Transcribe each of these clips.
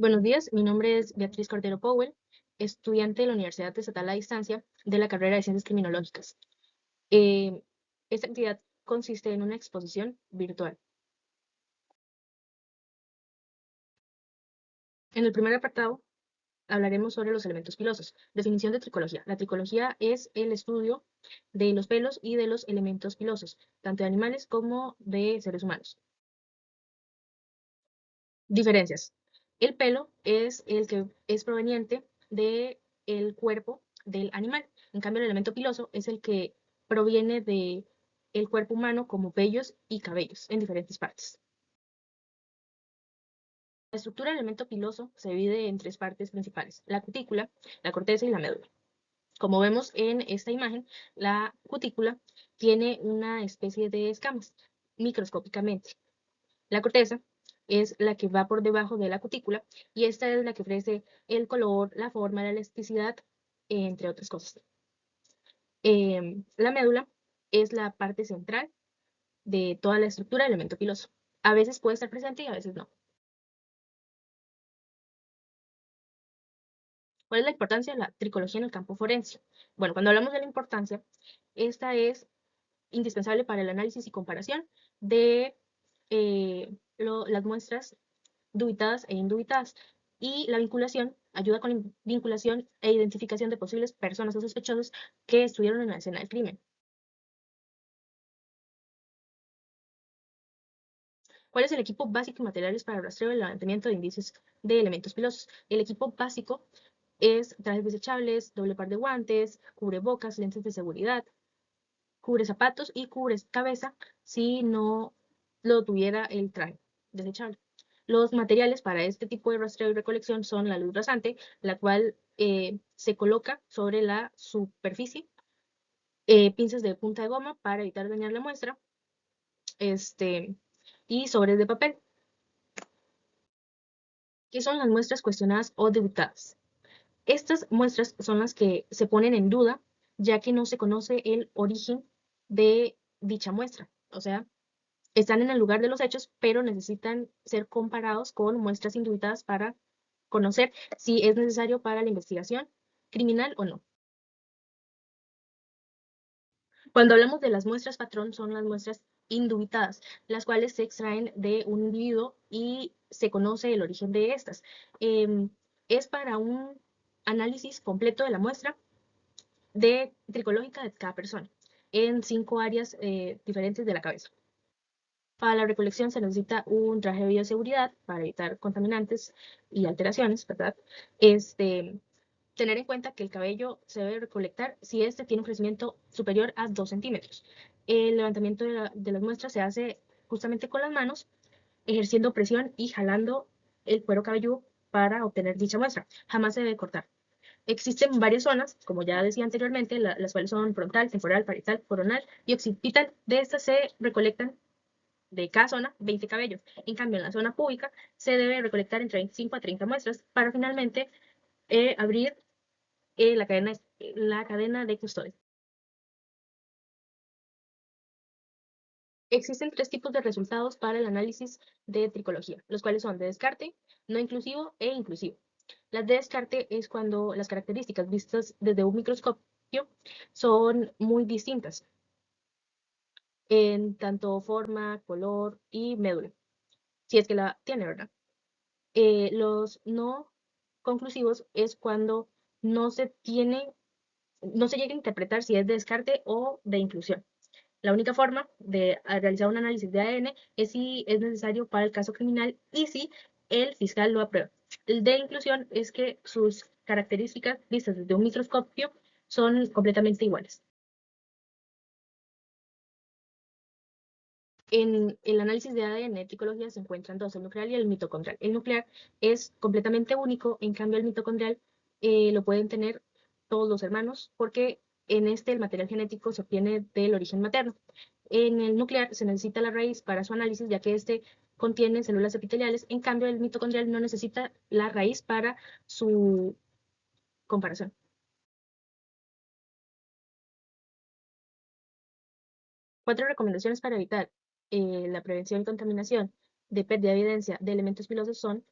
Buenos días, mi nombre es Beatriz Cordero Powell, estudiante de la Universidad Estatal a Distancia de la carrera de Ciencias Criminológicas. Eh, Esta actividad consiste en una exposición virtual. En el primer apartado hablaremos sobre los elementos pilosos. Definición de tricología. La tricología es el estudio de los pelos y de los elementos pilosos, tanto de animales como de seres humanos. Diferencias. El pelo es el que es proveniente del cuerpo del animal. En cambio, el elemento piloso es el que proviene del cuerpo humano como vellos y cabellos en diferentes partes. La estructura del elemento piloso se divide en tres partes principales: la cutícula, la corteza y la médula. Como vemos en esta imagen, la cutícula tiene una especie de escamas microscópicamente. La corteza es la que va por debajo de la cutícula y esta es la que ofrece el color, la forma, la elasticidad, entre otras cosas. La médula es la parte central de toda la estructura del elemento piloso. A veces puede estar presente y a veces no. ¿Cuál es la importancia de la tricología en el campo forense? Bueno, cuando hablamos de la importancia, esta es indispensable para el análisis y comparación de las muestras dubitadas e indubitadas. Y la vinculación ayuda con la vinculación e identificación de posibles personas o sospechosos que estuvieron en la escena del crimen. ¿Cuál es el equipo básico y materiales para el rastreo y el levantamiento de indicios de elementos pilosos? El equipo básico es trajes desechables, doble par de guantes, cubrebocas, lentes de seguridad, cubre zapatos y cubre cabeza si no lo tuviera el traje desechable. Los materiales para este tipo de rastreo y recolección son la luz rasante, la cual se coloca sobre la superficie, pinzas de punta de goma para evitar dañar la muestra, y sobres de papel. ¿Qué son las muestras cuestionadas o dubitadas? Estas muestras son las que se ponen en duda, ya que no se conoce el origen de dicha muestra. O sea, están en el lugar de los hechos, pero necesitan ser comparados con muestras indubitadas para conocer si es necesario para la investigación criminal o no. Cuando hablamos de las muestras patrón, son las muestras indubitadas, las cuales se extraen de un individuo y se conoce el origen de estas. Es para un análisis completo de la muestra de tricológica de cada persona en 5 áreas diferentes de la cabeza. Para la recolección se necesita un traje de bioseguridad para evitar contaminantes y alteraciones, ¿verdad? Tener en cuenta que el cabello se debe recolectar si este tiene un crecimiento superior a 2 centímetros. El levantamiento de las muestras se hace justamente con las manos, ejerciendo presión y jalando el cuero cabelludo para obtener dicha muestra. Jamás se debe cortar. Existen varias zonas, como ya decía anteriormente, las cuales son frontal, temporal, parietal, coronal y occipital. De estas se recolectan de cada zona 20 cabellos. En cambio, en la zona pública se debe recolectar entre 25 a 30 muestras para finalmente abrir la cadena de custodia. Existen 3 tipos de resultados para el análisis de tricología, los cuales son de descarte, no inclusivo e inclusivo. Las de descarte es cuando las características vistas desde un microscopio son muy distintas en tanto forma, color y médula, si es que la tiene, ¿verdad? Los no conclusivos es cuando no se tiene, no se llega a interpretar si es de descarte o de inclusión. La única forma de realizar un análisis de ADN es si es necesario para el caso criminal y si el fiscal lo aprueba. El de inclusión es que sus características vistas desde un microscopio son completamente iguales. En el análisis de ADN tricología se encuentran dos, el nuclear y el mitocondrial. El nuclear es completamente único, en cambio el mitocondrial lo pueden tener todos los hermanos porque en este el material genético se obtiene del origen materno. En el nuclear se necesita la raíz para su análisis, ya que este contiene células epiteliales, en cambio el mitocondrial no necesita la raíz para su comparación. 4 recomendaciones para evitar la prevención y contaminación de pérdida de evidencia de elementos pilosos son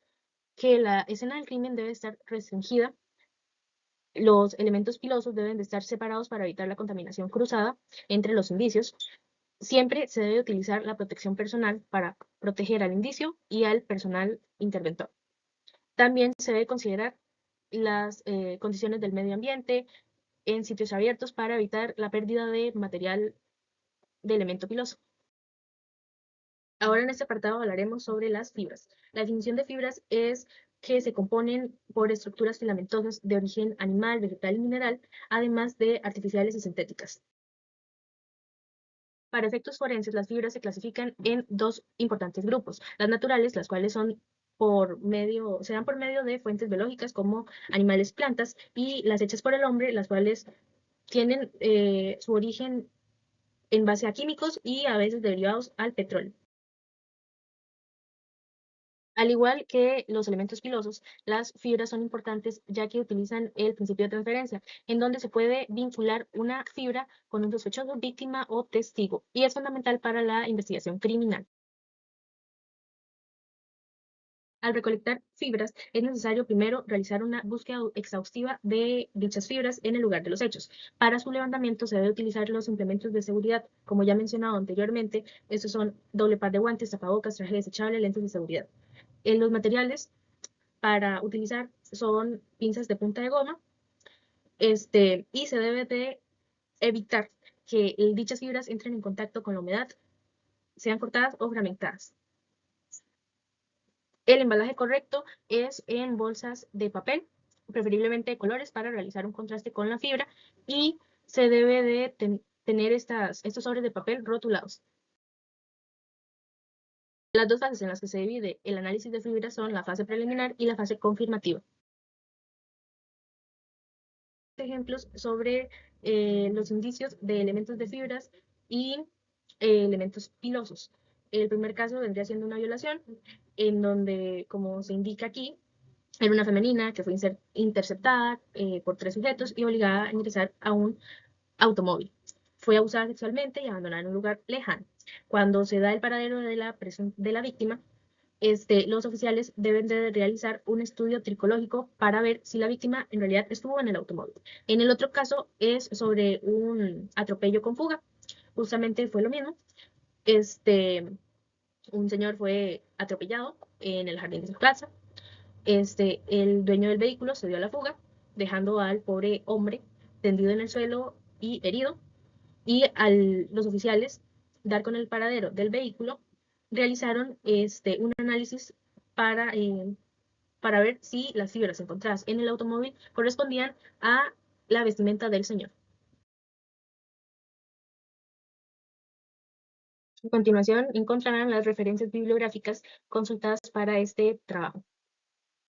que la escena del crimen debe estar restringida. Los elementos pilosos deben de estar separados para evitar la contaminación cruzada entre los indicios. Siempre se debe utilizar la protección personal para proteger al indicio y al personal interventor. También se debe considerar las condiciones del medio ambiente en sitios abiertos para evitar la pérdida de material de elemento piloso. Ahora en este apartado hablaremos sobre las fibras. La definición de fibras es que se componen por estructuras filamentosas de origen animal, vegetal y mineral, además de artificiales y sintéticas. Para efectos forenses, las fibras se clasifican en dos importantes grupos. Las naturales, las cuales se dan por medio de fuentes biológicas como animales, plantas, y las hechas por el hombre, las cuales tienen su origen en base a químicos y a veces derivados al petróleo. Al igual que los elementos pilosos, las fibras son importantes ya que utilizan el principio de transferencia, en donde se puede vincular una fibra con un sospechoso, víctima o testigo, y es fundamental para la investigación criminal. Al recolectar fibras, es necesario primero realizar una búsqueda exhaustiva de dichas fibras en el lugar de los hechos. Para su levantamiento se debe utilizar los implementos de seguridad, como ya mencionado anteriormente. Estos son doble par de guantes, tapabocas, traje desechable, lentes de seguridad. En los materiales para utilizar son pinzas de punta de goma, y se debe de evitar que dichas fibras entren en contacto con la humedad, sean cortadas o fragmentadas. El embalaje correcto es en bolsas de papel, preferiblemente de colores para realizar un contraste con la fibra, y se debe de tener estos sobres de papel rotulados. Las dos fases en las que se divide el análisis de fibras son la fase preliminar y la fase confirmativa. Ejemplos sobre los indicios de elementos de fibras y elementos pilosos. El primer caso vendría siendo una violación, en donde, como se indica aquí, era una femenina que fue interceptada por tres sujetos y obligada a ingresar a un automóvil. Fue abusada sexualmente y abandonada en un lugar lejano. Cuando se da el paradero de la víctima, los oficiales deben de realizar un estudio tricológico para ver si la víctima en realidad estuvo en el automóvil. En el otro caso es sobre un atropello con fuga. Justamente fue lo mismo. Un señor fue atropellado en el jardín de su casa. El dueño del vehículo se dio a la fuga, dejando al pobre hombre tendido en el suelo y herido. Y los oficiales dar con el paradero del vehículo, realizaron un análisis para, eh, para ver si las fibras encontradas en el automóvil correspondían a la vestimenta del señor. A continuación encontrarán las referencias bibliográficas consultadas para este trabajo.